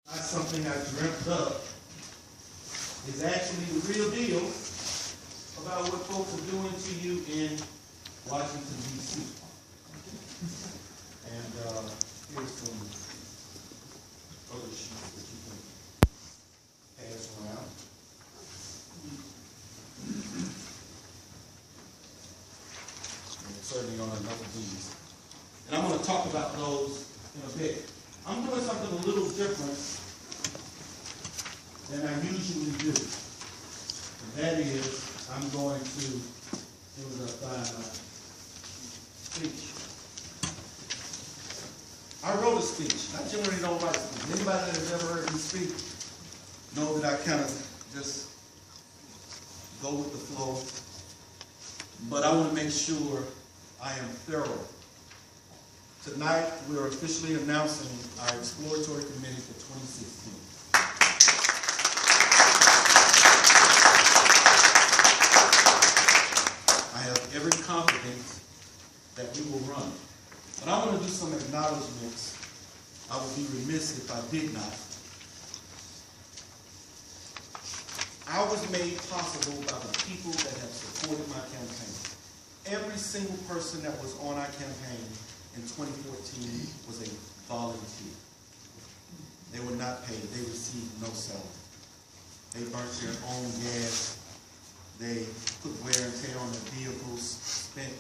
Not something I dreamt up. It's actually the real deal about what folks are doing to you in Washington, D.C. And here's some other sheets that you can pass around. And certainly on enough of these. And I'm going to talk about those in a bit. I'm doing something a little different than I usually do. And that is, I'm going to, here was I find my speech. I wrote a speech. I generally don't write speeches. Anybody that has ever heard me speak know that I kind of just go with the flow. But I want to make sure I am thorough. Tonight, we are officially announcing our Exploratory Committee for 2016. I have every confidence that we will run. But I want to do some acknowledgments. I would be remiss if I did not. I was made possible by the people that have supported my campaign. Every single person that was on our campaign in 2014 was a volunteer. They were not paid. They received no salary. They burnt their own gas. They put wear and tear on their vehicles, spent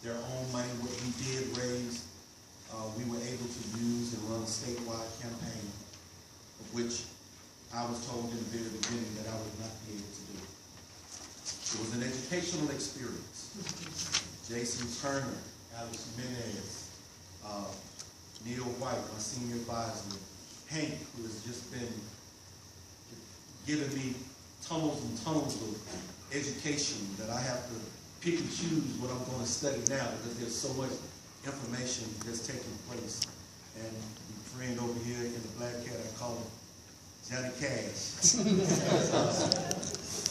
their own money. What we did raise, we were able to use and run a statewide campaign, of which I was told in the very beginning that I would not be able to do. It was an educational experience. Jason Turner, Alex Jimenez, Neil White, my senior advisor, Hank, who has just been giving me tunnels and tunnels of education that I have to pick and choose what I'm going to study now because there's so much information that's taking place. And my friend over here in the black hat, I call him Johnny Cash.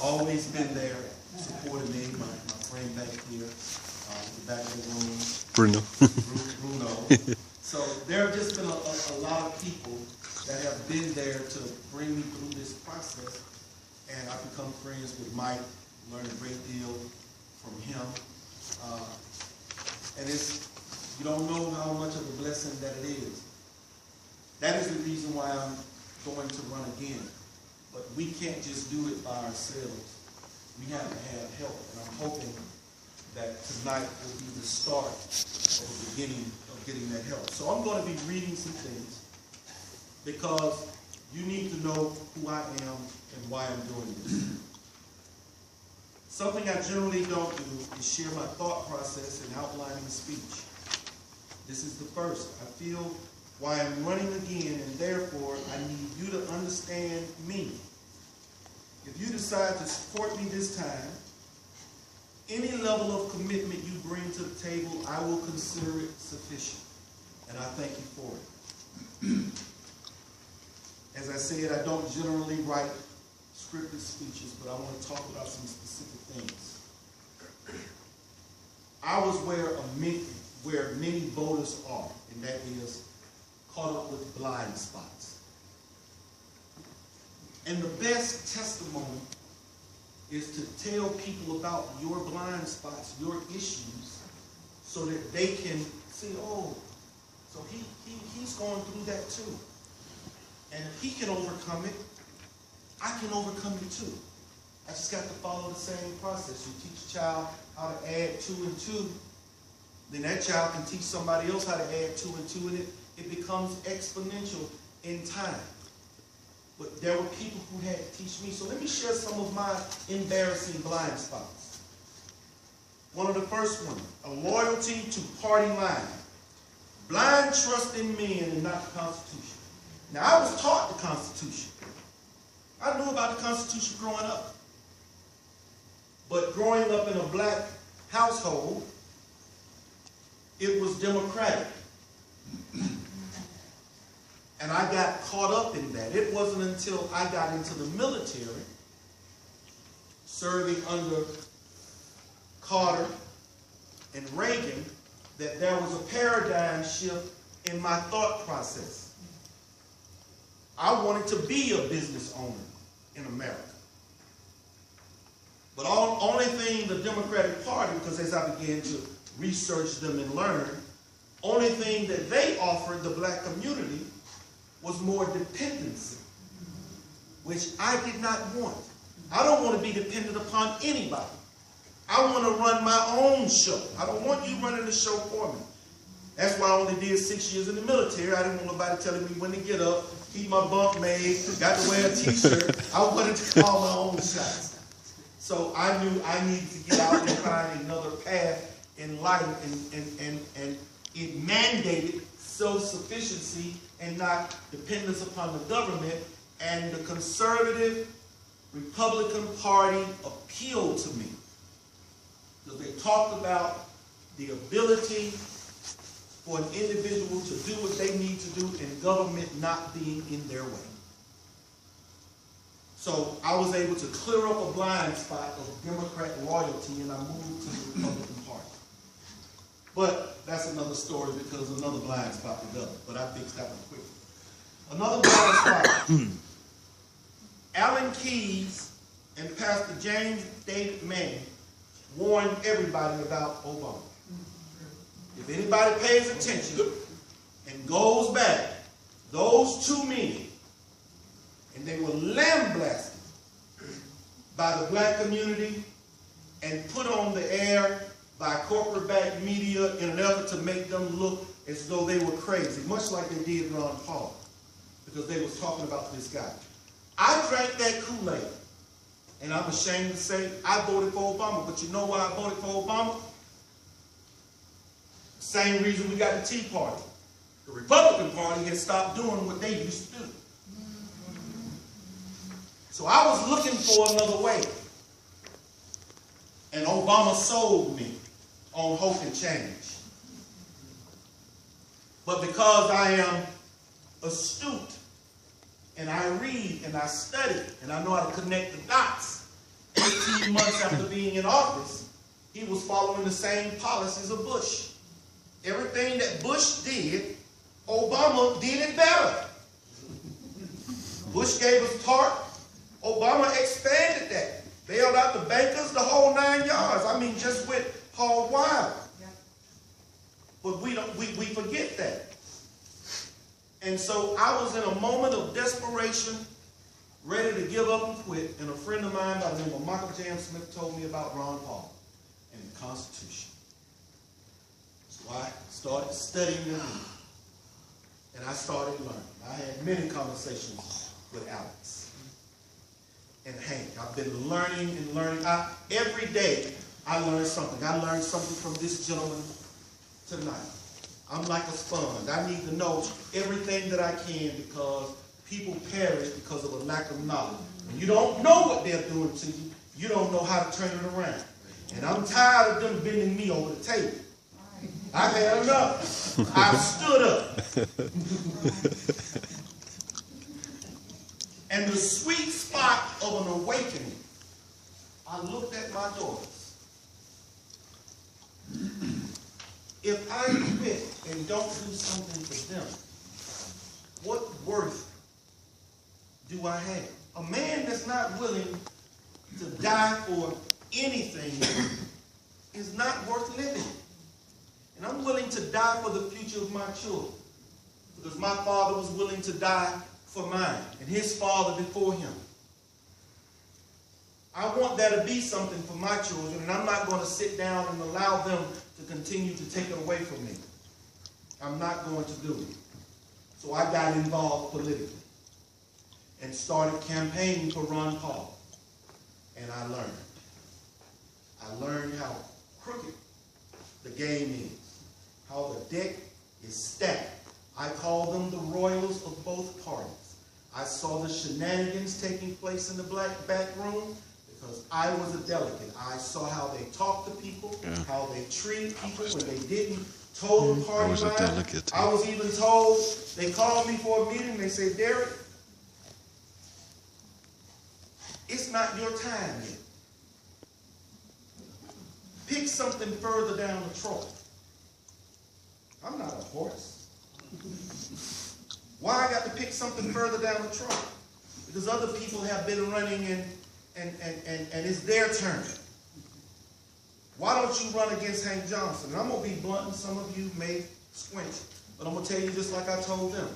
Always been there, supporting me, my friend back here, the back of the room. Bruno. Bruno. So there have just been a lot of people that have been there to bring me through this process. And I've become friends with Mike, learned a great deal from him. And you don't know how much of a blessing that it is. That is the reason why I'm going to run again. But we can't just do it by ourselves. We have to have help. And I'm hoping that tonight will be the start of the beginning of getting that help. So I'm going to be reading some things because you need to know who I am and why I'm doing this. Something I generally don't do is share my thought process in outlining a speech. This is the first. I feel why I'm running again, and therefore I need you to understand me. If you decide to support me this time, any level of commitment you bring to the table, I will consider it sufficient. And I thank you for it. As I said, I don't generally write scripted speeches, but I want to talk about some specific things. I was where many voters are, and that is caught up with blind spots. And the best testimony is to tell people about your blind spots, your issues, so that they can see, oh, so he's going through that too. And if he can overcome it, I can overcome it too. I just got to follow the same process. You teach a child how to add 2 and 2, then that child can teach somebody else how to add 2 and 2, and it becomes exponential in time. But there were people who had to teach me. So let me share some of my embarrassing blind spots. One of the first ones, a loyalty to party line. Blind trust in men and not the Constitution. Now, I was taught the Constitution. I knew about the Constitution growing up. But growing up in a black household, it was democratic. And I got caught up in that. It wasn't until I got into the military, serving under Carter and Reagan, that there was a paradigm shift in my thought process. I wanted to be a business owner in America. But only thing the Democratic Party, because as I began to research them and learn, only thing that they offered the black community was more dependency, which I did not want. I don't want to be dependent upon anybody. I want to run my own show. I don't want you running the show for me. That's why I only did 6 years in the military. I didn't want nobody telling me when to get up, keep my bunk made, got to wear a t-shirt. I wanted to call my own shots. So I knew I needed to get out and find another path in life, and it mandated self-sufficiency and not dependence upon the government. And the conservative Republican Party appealed to me because they talked about the ability for an individual to do what they need to do and government not being in their way. So I was able to clear up a blind spot of Democrat loyalty, and I moved to the Republican Party. But that's another story because another blind spot developed, but I fixed that one quickly. Another blind spot. Alan Keyes and Pastor James David Manning warned everybody about Obama. If anybody pays attention and goes back, those two men, and they were lambasted by the black community and put on the air by corporate-backed media in an effort to make them look as though they were crazy, much like they did Ron Paul, because they was talking about this guy. I drank that Kool-Aid, and I'm ashamed to say I voted for Obama. But you know why I voted for Obama? Same reason we got the Tea Party. The Republican Party had stopped doing what they used to do. So I was looking for another way. And Obama sold me on hope and change. But because I am astute, and I read and I study and I know how to connect the dots, 18 months after being in office, he was following the same policies of Bush. Everything that Bush did, Obama did it better. Bush gave us TARP. Obama expanded that. Bailed out the bankers, the whole 9 yards. I mean, just with Paul Wilder. But we forget that. And so I was in a moment of desperation, ready to give up and quit, and a friend of mine by the name of Michael J.M. Smith told me about Ron Paul and the Constitution. So I started studying it, and I started learning. I had many conversations with Alex and Hank. I've been learning and learning. Every day I learn something. I learned something from this gentleman tonight. I'm like a sponge. I need to know everything that I can because people perish because of a lack of knowledge. When you don't know what they're doing to you, you don't know how to turn it around. And I'm tired of them bending me over the table. I've had enough. I've stood up. And the sweet spot of an awakening, I looked at my daughters. If I quit and don't do something for them, what worth do I have? A man that's not willing to die for anything is not worth living. And I'm willing to die for the future of my children because my father was willing to die for mine and his father before him. I want there to be something for my children, and I'm not going to sit down and allow them to continue to take it away from me. I'm not going to do it. So I got involved politically and started campaigning for Ron Paul. And I learned. I learned how crooked the game is, how the deck is stacked. I call them the royals of both parties. I saw the shenanigans taking place in the black back room because I was a delegate. I saw how they talked to people, how they treated people when they didn't toe the party line. I was a delegate. I was even told, they called me for a meeting, they said, Derrick, it's not your time yet. Pick something further down the trough. I'm not a horse. Why I got to pick something further down the track? Because other people have been running and it's their turn. Why don't you run against Hank Johnson? And I'm going to be blunt, and some of you may squinch, but I'm going to tell you just like I told them.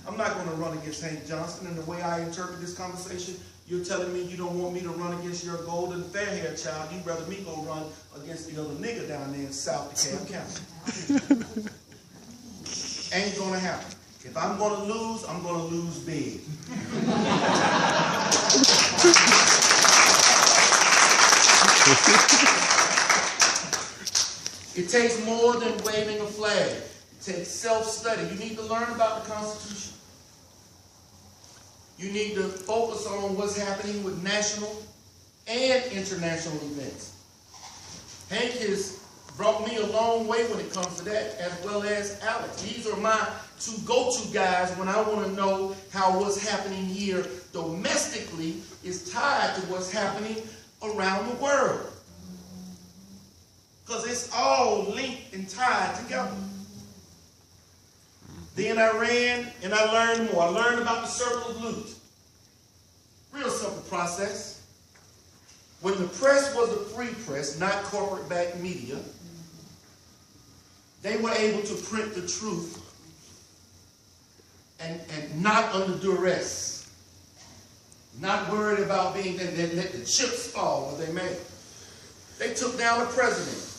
I'm not going to run against Hank Johnson, and the way I interpret this conversation, you're telling me you don't want me to run against your golden fair-haired child. You'd rather me go run against the other nigga down there in South DeKalb County. Ain't going to happen. If I'm going to lose, I'm going to lose big. It takes more than waving a flag. It takes self-study. You need to learn about the Constitution. You need to focus on what's happening with national and international events. Hank has brought me a long way when it comes to that, as well as Alex. These are my two go-to guys when I want to know how what's happening here domestically is tied to what's happening around the world. Because it's all linked and tied together. Then I ran and I learned more. I learned about the circle of loot. Real simple process. When the press was a free press, not corporate-backed media, they were able to print the truth and not under duress. Not worried about being, they let the chips fall where they may. They took down the president,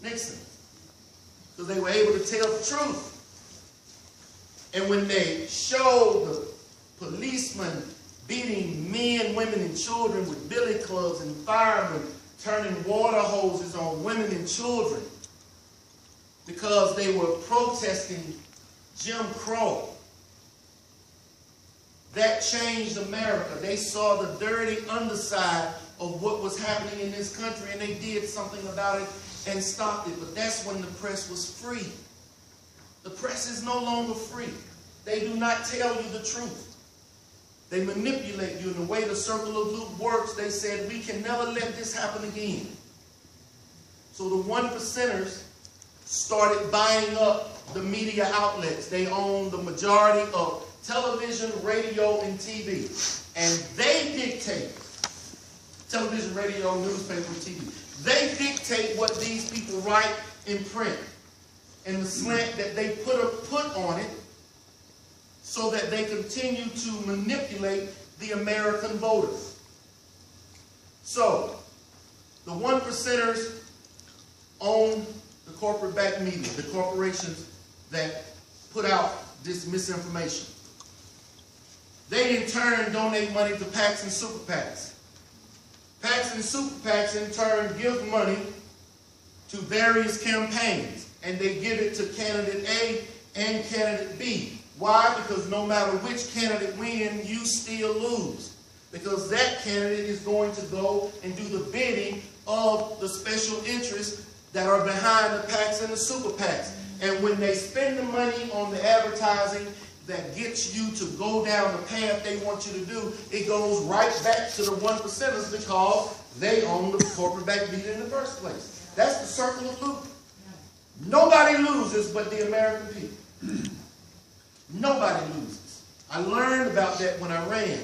Nixon, because they were able to tell the truth. And when they showed the policemen beating men, women, and children with billy clubs, and firemen turning water hoses on women and children because they were protesting Jim Crow, that changed America. They saw the dirty underside of what was happening in this country, and they did something about it and stopped it. But that's when the press was free. The press is no longer free. They do not tell you the truth. They manipulate you. In the way the circle of loot works, they said, we can never let this happen again. So the 1%ers started buying up the media outlets. They own the majority of television, radio, and TV. And they dictate, television, radio, newspaper, and TV. They dictate what these people write in print and the slant that they put on it so that they continue to manipulate the American voters. So, the 1%ers own the corporate-backed media, the corporations that put out this misinformation. They, in turn, donate money to PACs and super PACs. PACs and super PACs, in turn, give money to various campaigns, and they give it to candidate A and candidate B. Why? Because no matter which candidate wins, you still lose. Because that candidate is going to go and do the bidding of the special interests that are behind the PACs and the super PACs. And when they spend the money on the advertising that gets you to go down the path they want you to do, it goes right back to the 1%ers because they own the corporate-backed media in the first place. That's the circle of loot. Nobody loses but the American people. Nobody loses. I learned about that when I ran.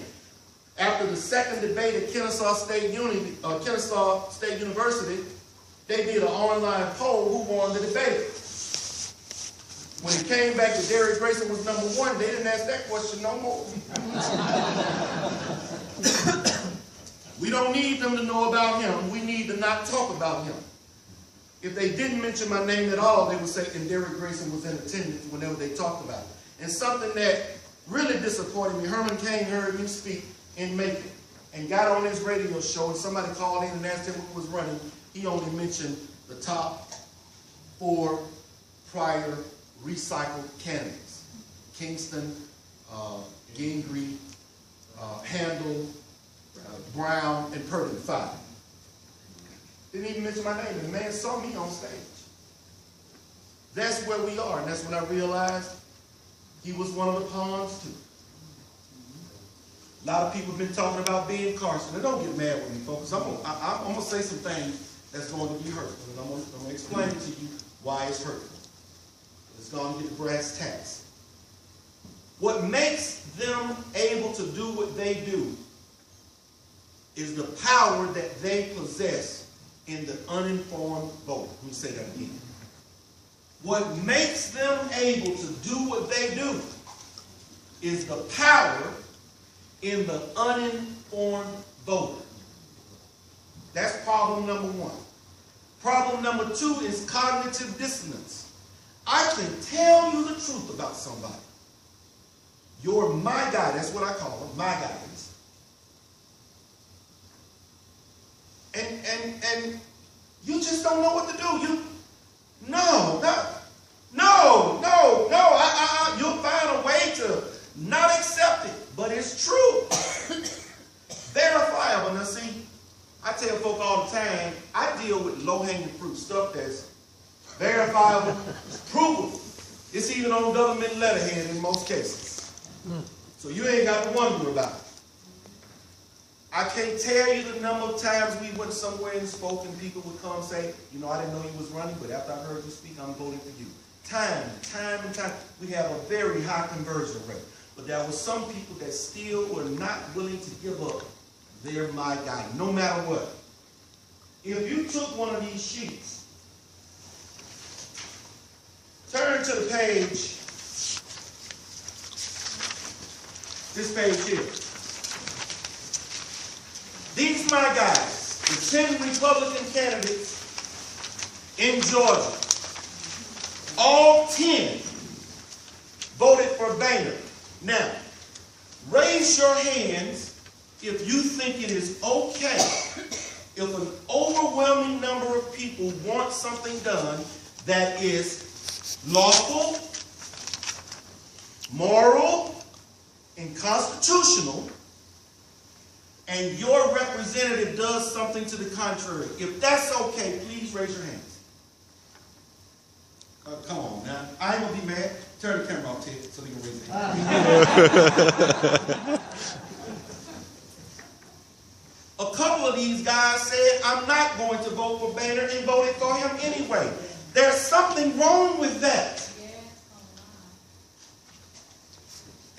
After the second debate at Kennesaw State University, they did an online poll who won the debate. When it came back that Derrick Grayson was #1, they didn't ask that question no more. We don't need them to know about him. We need to not talk about him. If they didn't mention my name at all, they would say, and Derrick Grayson was in attendance whenever they talked about it. And something that really disappointed me, Herman Cain heard me speak in Macon and got on his radio show, and somebody called in and asked him who was running. He only mentioned the top 4 prior recycled candidates: Kingston, Gingrey, Handel, Brown, and Purdue, 5. Didn't even mention my name. And the man saw me on stage. That's where we are, and that's when I realized he was one of the pawns too. A lot of people have been talking about Ben Carson. Now don't get mad with me, folks. I'm going to say some things that's going to be hurtful, and I'm going to explain to you why it's hurtful. It's going to get the brass tacks. What makes them able to do what they do is the power that they possess in the uninformed voter. Let me say that again. What makes them able to do what they do is the power in the uninformed voter. That's problem number one. Problem number two is cognitive dissonance. I can tell you the truth about somebody. You're my guy. That's what I call them, my guys. And you just don't know what to do. You'll find a way to not accept it, but it's true. Verifiable. Now see, I tell folk all the time, I deal with low-hanging fruit stuff that's verifiable, provable. It's even on government letterhead in most cases. So you ain't got to wonder about it. I can't tell you the number of times we went somewhere and spoke and people would come and say, you know, I didn't know you was running, but after I heard you speak, I'm voting for you. Time and time. We have a very high conversion rate. But there were some people that still were not willing to give up their my guy, no matter what. If you took one of these sheets, turn to the page, this page here. These my guys, the 10 Republican candidates in Georgia, all 10 voted for Boehner. Now, raise your hands if you think it is okay if an overwhelming number of people want something done that is lawful, moral, and constitutional, and your representative does something to the contrary. If that's okay, please raise your hands. Come on now. I ain't going to be mad. Turn the camera off, Ted, so they can raise their hands. A couple of these guys said, I'm not going to vote for Boehner, and voted for him anyway. There's something wrong with that.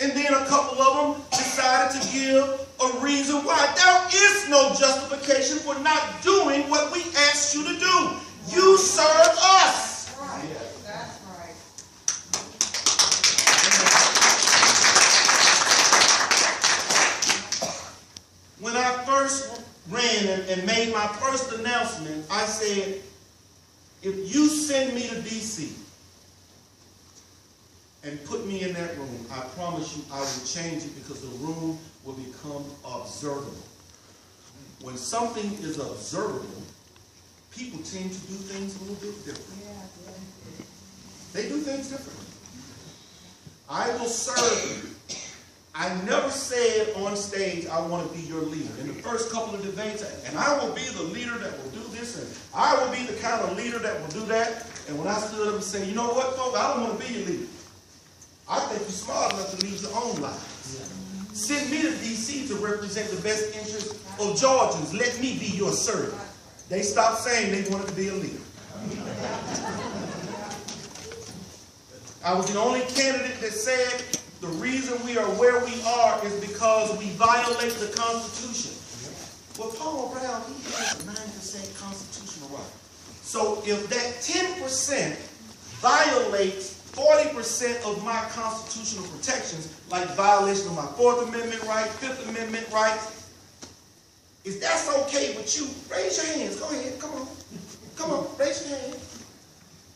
And then a couple of them decided to give a reason why. There is no justification for not doing what we asked you to do. You serve us. Right. That's right. When I first ran and made my first announcement, I said, if you send me to D.C. and put me in that room, I promise you I will change it because the room will become observable. When something is observable, people tend to do things a little bit different. They do things differently. I will serve you. I never said on stage, I want to be your leader. In the first couple of debates, and I will be the leader that will do this, and I will be the kind of leader that will do that. And when I stood up and said, you know what, folks, I don't want to be your leader. I think you're smart enough to lead your own lives. Send me to D.C. to represent the best interests of Georgians. Let me be your servant. They stopped saying they wanted to be a leader. I was the only candidate that said the reason we are where we are is because we violate the Constitution. Well, Paul Brown, he has a 9% constitutional right. So if that 10% violates 40% of my constitutional protections, like violation of my 4th Amendment right, 5th Amendment rights, if that's okay with you, raise your hands. Go ahead. Come on. Come on. Raise your hand.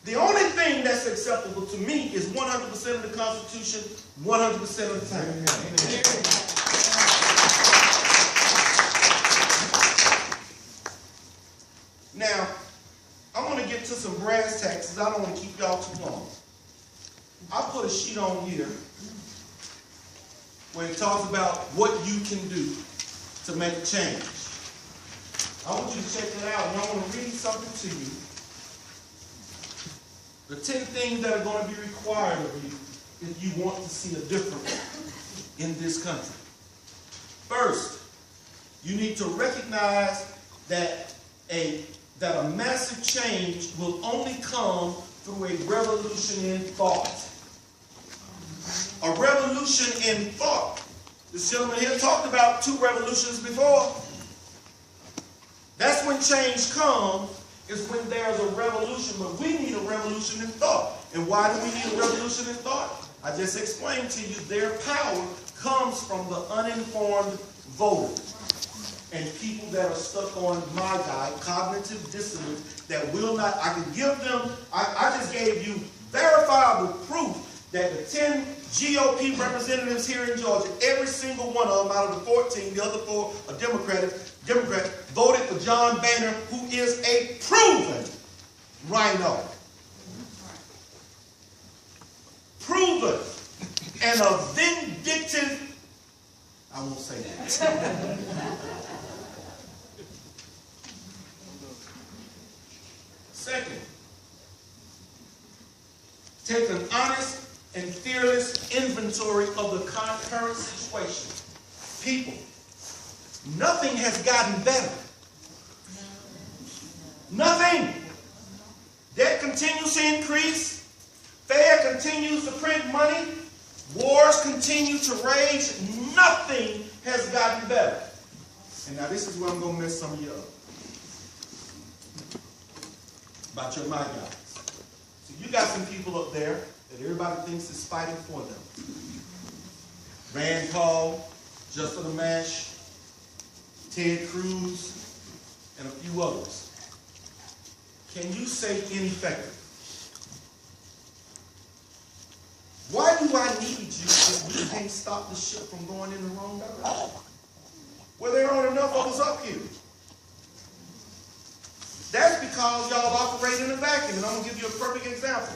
The only thing that's acceptable to me is 100% of the Constitution, 100% of the time. Now, I'm going to get to some brass tacks. I don't want to keep y'all too long. I put a sheet on here where it talks about what you can do to make a change. I want you to check that out, and I want to read something to you. The 10 things that are going to be required of you if you want to see a difference in this country. First, you need to recognize that a massive change will only come through a revolution in thought. a revolution in thought. This gentleman here talked about 2 revolutions before. That's when change comes, is when there's a revolution, but we need a revolution in thought. And why do we need a revolution in thought? I just explained to you their power comes from the uninformed voter and people that are stuck on my guy, cognitive dissonance, that will not, I can give them, I just gave you verifiable proof that the 10 GOP representatives here in Georgia, every single one of them out of the 14, the other 4 are Democrat, voted for John Boehner, who is a proven rhino. Proven and a vindictive, I won't say that. Second, take an honest and fearless inventory of the current situation. People, nothing has gotten better. Nothing. Debt continues to increase. Fed continues to print money. Wars continue to rage. Nothing has gotten better. And now this is where I'm going to mess some of you up. About your my guys. So you got some people up there that everybody thinks is fighting for them. Rand Paul, Just for the Mash, Ted Cruz, and a few others. Can you say ineffective? Why do I need you if we can't stop the ship from going in the wrong direction? Well, there aren't enough of us up here. That's because y'all operate in a vacuum, and I'm going to give you a perfect example.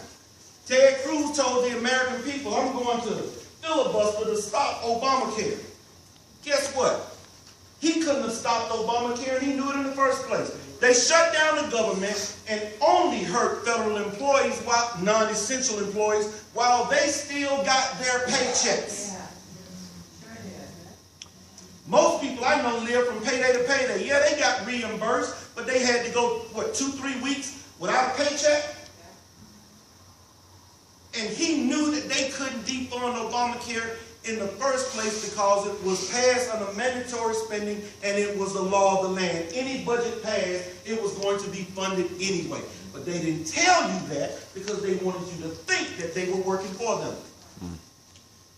Ted Cruz told the American people, I'm going to filibuster to stop Obamacare. Guess what? He couldn't have stopped Obamacare, and he knew it in the first place. They shut down the government and only hurt federal employees, while non-essential employees, while they still got their paychecks. Most people I know live from payday to payday. Yeah, they got reimbursed, but they had to go, what, 2-3 weeks without a paycheck? And he knew that they couldn't defund Obamacare in the first place because it was passed under mandatory spending and it was the law of the land. Any budget passed, it was going to be funded anyway. But they didn't tell you that because they wanted you to think that they were working for them.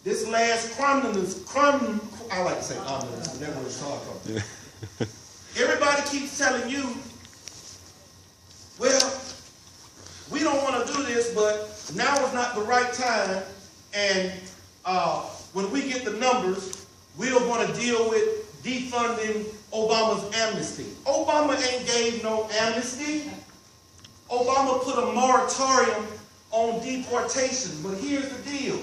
This last I like to say omnibus, but that was hard. Everybody keeps telling you, well, we don't want to do this, but now is not the right time, and when we get the numbers, we're going to deal with defunding Obama's amnesty. Obama ain't gave no amnesty. Obama put a moratorium on deportation, but here's the deal.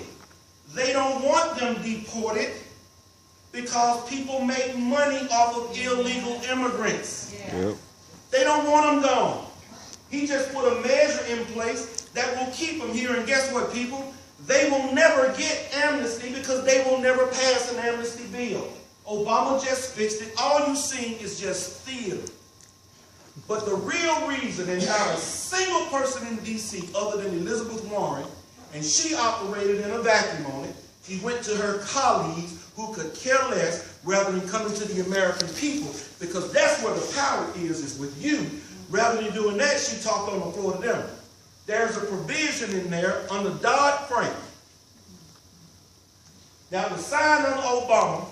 They don't want them deported because people make money off of illegal immigrants. Yep. They don't want them gone. He just put a measure in place that will keep them here. And guess what, people? They will never get amnesty because they will never pass an amnesty bill. Obama just fixed it. All you've seen is just theater. But the real reason, and not a single person in D.C. other than Elizabeth Warren, and she operated in a vacuum on it, she went to her colleagues who could care less rather than coming to the American people, because that's where the power is with you. Rather than doing that, she talked on the floor to them. There's a provision in there under Dodd-Frank. Now, the sign under Obama,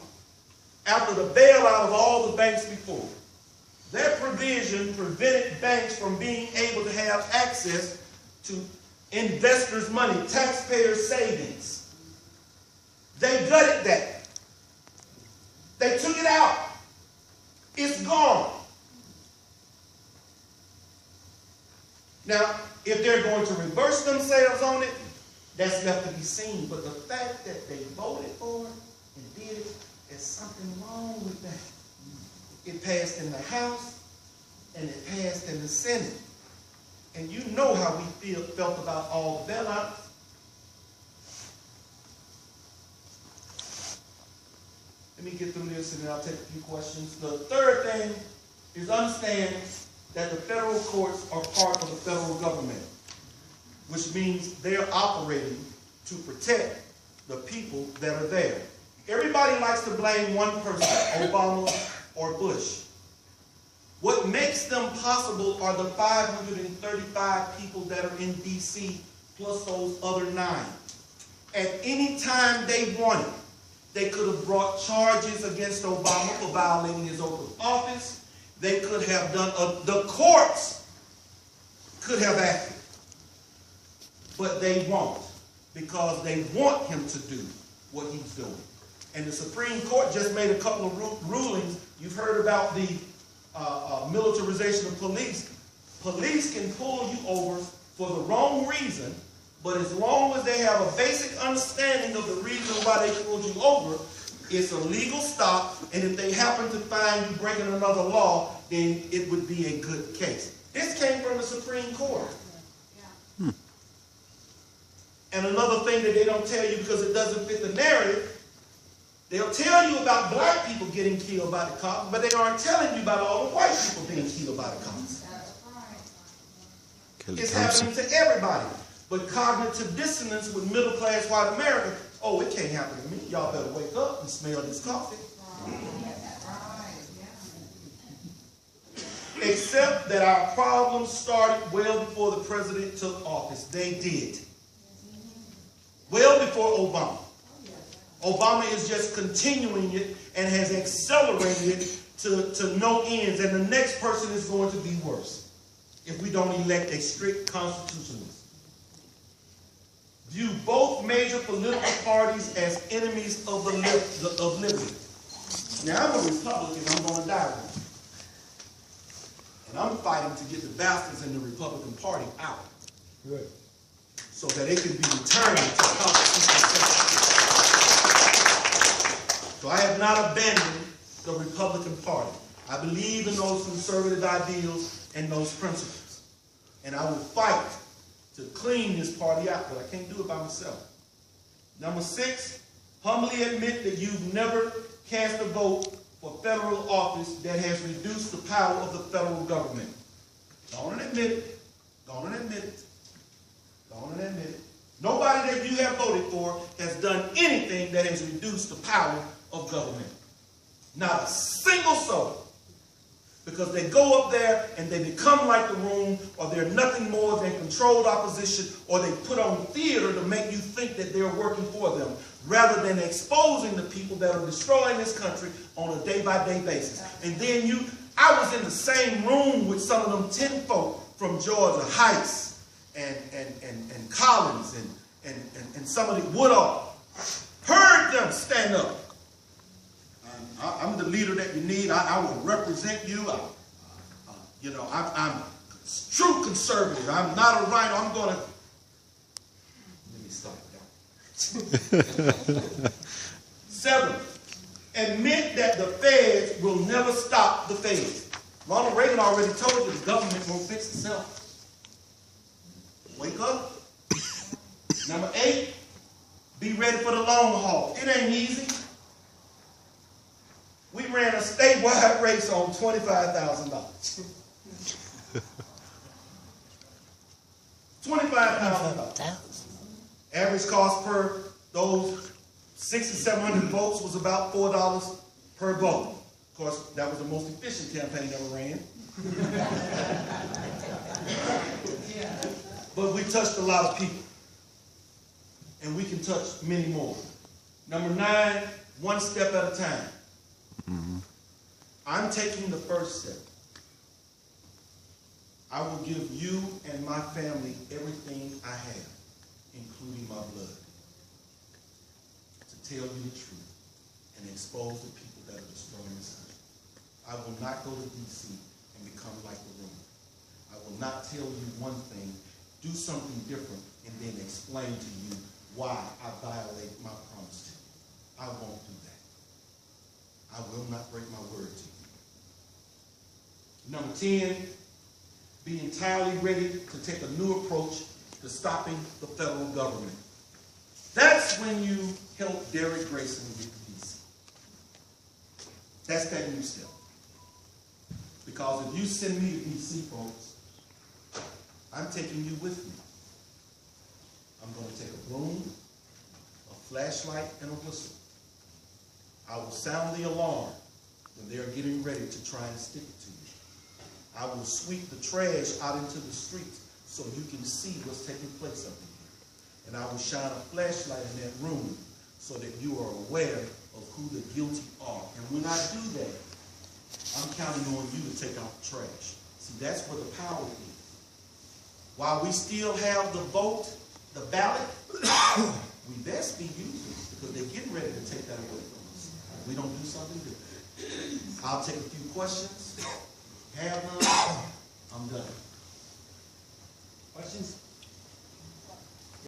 after the bailout of all the banks before, that provision prevented banks from being able to have access to investors' money, taxpayer savings. They gutted that. They took it out. It's gone. Now, if they're going to reverse themselves on it, that's left to be seen. But the fact that they voted for it and did it, there's something wrong with that. It passed in the House and it passed in the Senate. And you know how we felt about all the bailouts. Let me get through this and then I'll take a few questions. The third thing is understand that the federal courts are part of the federal government, which means they're operating to protect the people that are there. Everybody likes to blame one person, Obama or Bush. What makes them possible are the 535 people that are in D.C. plus those other 9. At any time they wanted, they could have brought charges against Obama for violating his oath of office. They could have done, the courts could have acted. But they won't, because they want him to do what he's doing. And the Supreme Court just made a couple of rulings. You've heard about the militarization of police. Police can pull you over for the wrong reason, but as long as they have a basic understanding of the reason why they pulled you over, it's a legal stop, and if they happen to find you breaking another law, then it would be a good case. This came from the Supreme Court. And another thing that they don't tell you because it doesn't fit the narrative, they'll tell you about black people getting killed by the cops, but they aren't telling you about all the white people being killed by the cops. It's happening to everybody. But cognitive dissonance with middle-class white America, oh, it can't happen to me. Y'all better wake up and smell this coffee. Except that our problems started well before the president took office. They did. Well before Obama. Obama is just continuing it and has accelerated it to no ends. And the next person is going to be worse if we don't elect a strict constitutionalist. View both major political parties as enemies of liberty. Now, I'm a Republican. I'm going to die one. And I'm fighting to get the bastards in the Republican Party out. Good. So that it can be returned to the constitutional system. So I have not abandoned the Republican Party. I believe in those conservative ideals and those principles. And I will fight to clean this party out, but I can't do it by myself. Number 6, humbly admit that you've never cast a vote for federal office that has reduced the power of the federal government. Go on and admit it. Go on and admit it. Go on and admit it. Nobody that you have voted for has done anything that has reduced the power of government. Not a single soul. Because they go up there and they become like the room, or they're nothing more than controlled opposition, or they put on theater to make you think that they're working for them, rather than exposing the people that are destroying this country on a day-by-day basis. And then I was in the same room with some of them 10 folk from Georgia Heights and Collins and some of the Woodall. Heard them stand up. I'm the leader that you need. I will represent you. I'm true conservative. I'm not a rhino. I'm going to... Let me stop that. 7, admit that the feds will never stop the feds. Ronald Reagan already told you the government won't fix itself. Wake up. Number 8, be ready for the long haul. It ain't easy. We ran a statewide race on $25,000. $25,000. Average cost per those 600-700 votes was about $4 per vote. Of course, that was the most efficient campaign ever ran. But we touched a lot of people. And we can touch many more. Number 9, one step at a time. I'm taking the first step. I will give you and my family everything I have, including my blood, to tell you the truth and expose the people that are destroying this country. I will not go to D.C. and become like the room. I will not tell you one thing, do something different, and then explain to you why I violate my promise to you. I won't do that. I will not break my word to you. Number 10, be entirely ready to take a new approach to stopping the federal government. That's when you help Derrick Grayson get to D.C. That's that new step. Because if you send me to D.C., folks, I'm taking you with me. I'm going to take a broom, a flashlight and a whistle. I will sound the alarm when they are getting ready to try and stick it to you. I will sweep the trash out into the streets so you can see what's taking place up in here. And I will shine a flashlight in that room so that you are aware of who the guilty are. And when I do that, I'm counting on you to take out the trash. See, that's where the power is. While we still have the vote, the ballot, we best be using it because they're getting ready to take that away from us. We don't do something different. I'll take a few questions. Have none. I'm done. Questions?